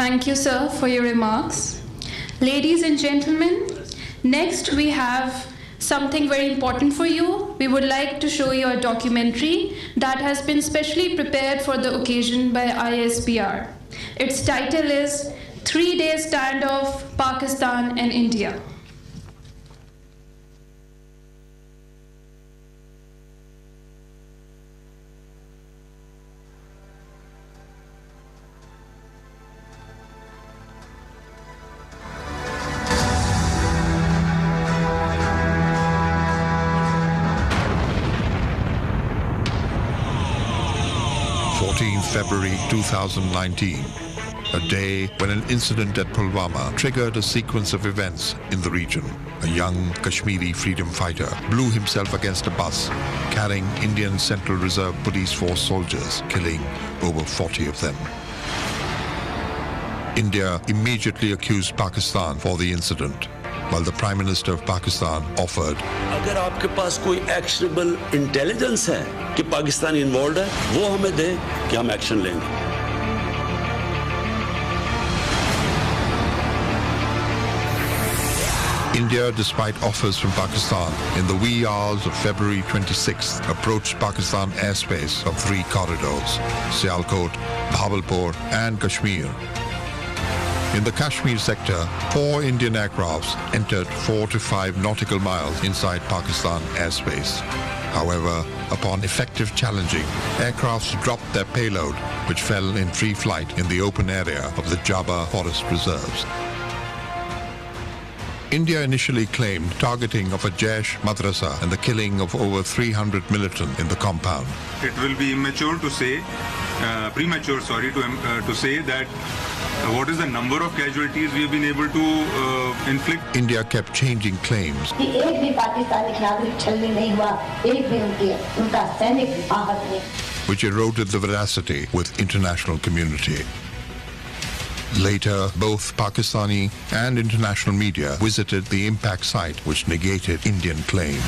Thank you, sir, for your remarks. Ladies and gentlemen, next we have something very important for you. We would like to show you a documentary that has been specially prepared for the occasion by ISPR. Its title is 3-Day Standoff, Pakistan and India. February 2019, a day when an incident at Pulwama triggered a sequence of events in the region. A young Kashmiri freedom fighter blew himself against a bus carrying Indian Central Reserve Police Force soldiers, killing over 40 of them. India immediately accused Pakistan for the incident, while the Prime Minister of Pakistan offered, अगर आपके पास कोई actionable intelligence है कि Pakistan involve है, वो हमें दे कि हम एक्शन लेंगे. India, despite offers from Pakistan, in the wee hours of February 26th, approached Pakistan airspace of 3 corridors, Sialkot, Bahawalpur and Kashmir. In the Kashmir sector, 4 Indian aircrafts entered 4 to 5 nautical miles inside Pakistan airspace. However, upon effective challenging, aircrafts dropped their payload, which fell in free flight in the open area of the Jabba Forest Reserves. India initially claimed targeting of a Jaish madrasa and the killing of over 300 militants in the compound. It will be premature, to say that what is the number of casualties we have been able to inflict. India kept changing claims, which eroded the veracity with international community. Later, both Pakistani and international media visited the impact site, which negated Indian claims.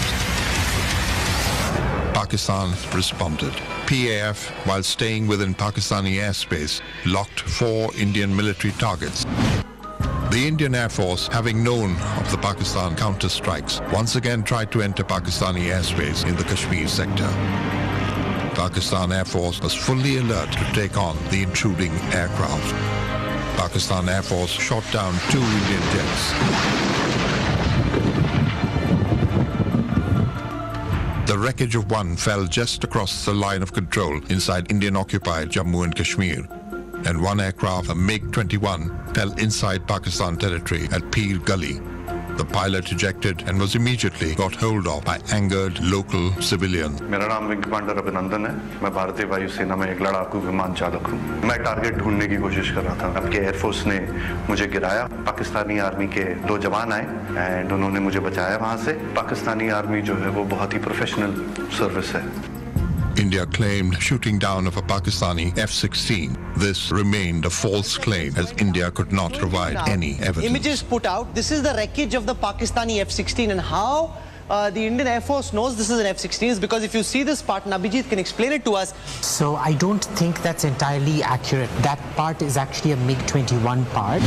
Pakistan responded. PAF, while staying within Pakistani airspace, locked 4 Indian military targets. The Indian Air Force, having known of the Pakistan counter-strikes, once again tried to enter Pakistani airspace in the Kashmir sector. Pakistan Air Force was fully alert to take on the intruding aircraft. Pakistan Air Force shot down 2 Indian jets. The wreckage of one fell just across the line of control inside Indian-occupied Jammu and Kashmir, and one aircraft, a MiG-21, fell inside Pakistan territory at Peer Gully. The pilot ejected and was immediately got hold of by angered local civilians. मेरा नाम wing commander अभिनंदन है. मैं भारतीय वायुसेना में एक लड़ाकू विमान चालक हूँ. मैं टारगेट ढूंढने की कोशिश कर रहा था. आपके एयरफोर्स ने मुझे गिराया. पाकिस्तानी आर्मी के 2 जवान आए एंड उन्होंने मुझे बचाया वहाँ से. पाकिस्तानी आर्मी जो है वो बहुत ही प्रोफेशनल सर्विस है. India claimed shooting down of a Pakistani F-16. This remained a false claim as India could not provide any evidence. Images put out, this is the wreckage of the Pakistani F-16, and how the Indian Air Force knows this is an F-16 is because if you see this part, Abhijit can explain it to us. So I don't think that's entirely accurate. That part is actually a MiG-21 part.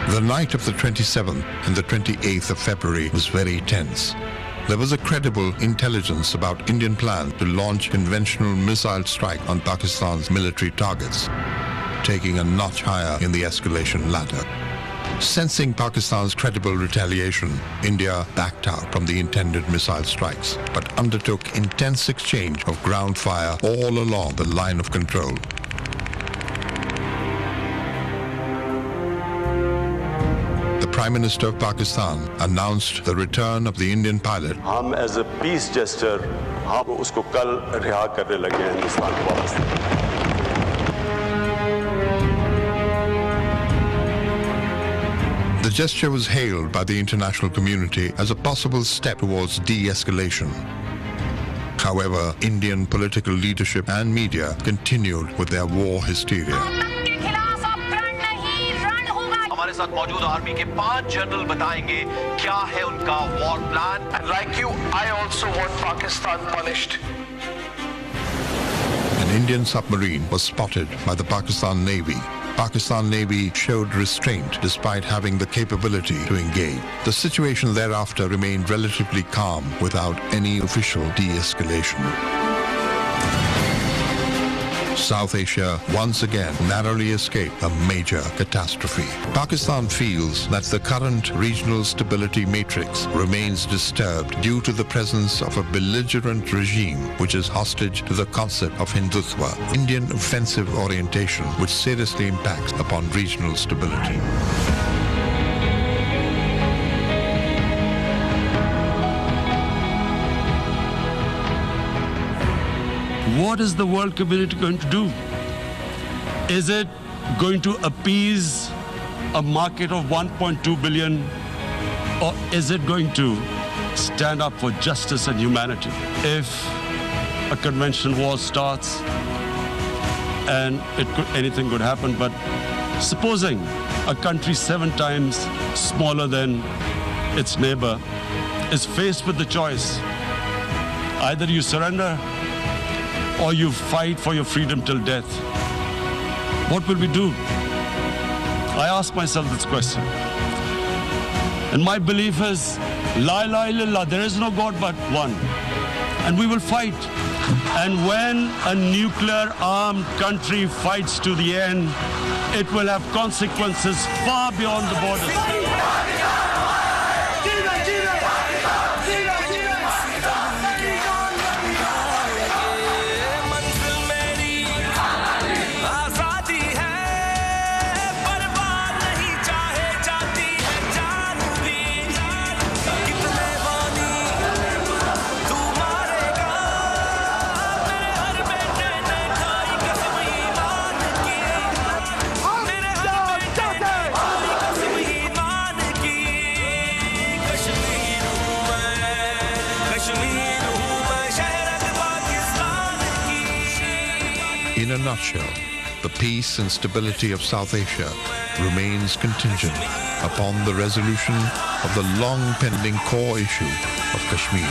The night of the 27th and the 28th of February was very tense. There was a credible intelligence about Indian plan to launch conventional missile strike on Pakistan's military targets, taking a notch higher in the escalation ladder. Sensing Pakistan's credible retaliation, India backed out from the intended missile strikes, but undertook intense exchange of ground fire all along the line of control. The Prime Minister of Pakistan announced the return of the Indian pilot. हम as a peace gesture, हम उसको कल रिहा करने लगे हैं हिंदुस्तान को वापस. The gesture was hailed by the international community as a possible step towards de-escalation. However, Indian political leadership and media continued with their war hysteria. हमारे साथ मौजूद आर्मी के 5 जनरल बताएंगे क्या है उनका war plan. Like you, I also want Pakistan punished. An Indian submarine was spotted by the Pakistan Navy. Pakistan Navy showed restraint despite having the capability to engage. The situation thereafter remained relatively calm without any official de-escalation. South Asia once again narrowly escaped a major catastrophe. Pakistan feels that the current regional stability matrix remains disturbed due to the presence of a belligerent regime which is hostage to the concept of Hindutva, Indian offensive orientation, which seriously impacts upon regional stability. What is the world community going to do? Is it going to appease a market of 1.2 billion, or is it going to stand up for justice and humanity? If a conventional war starts, and anything could happen, but supposing a country 7 times smaller than its neighbor is faced with the choice, either you surrender or you fight for your freedom till death, what will we do? I ask myself this question. And my belief is, La ilaha illallah, there is no God but one. And we will fight. And when a nuclear armed country fights to the end, it will have consequences far beyond the borders. In a nutshell, the peace and stability of South Asia remains contingent upon the resolution of the long-pending core issue of Kashmir.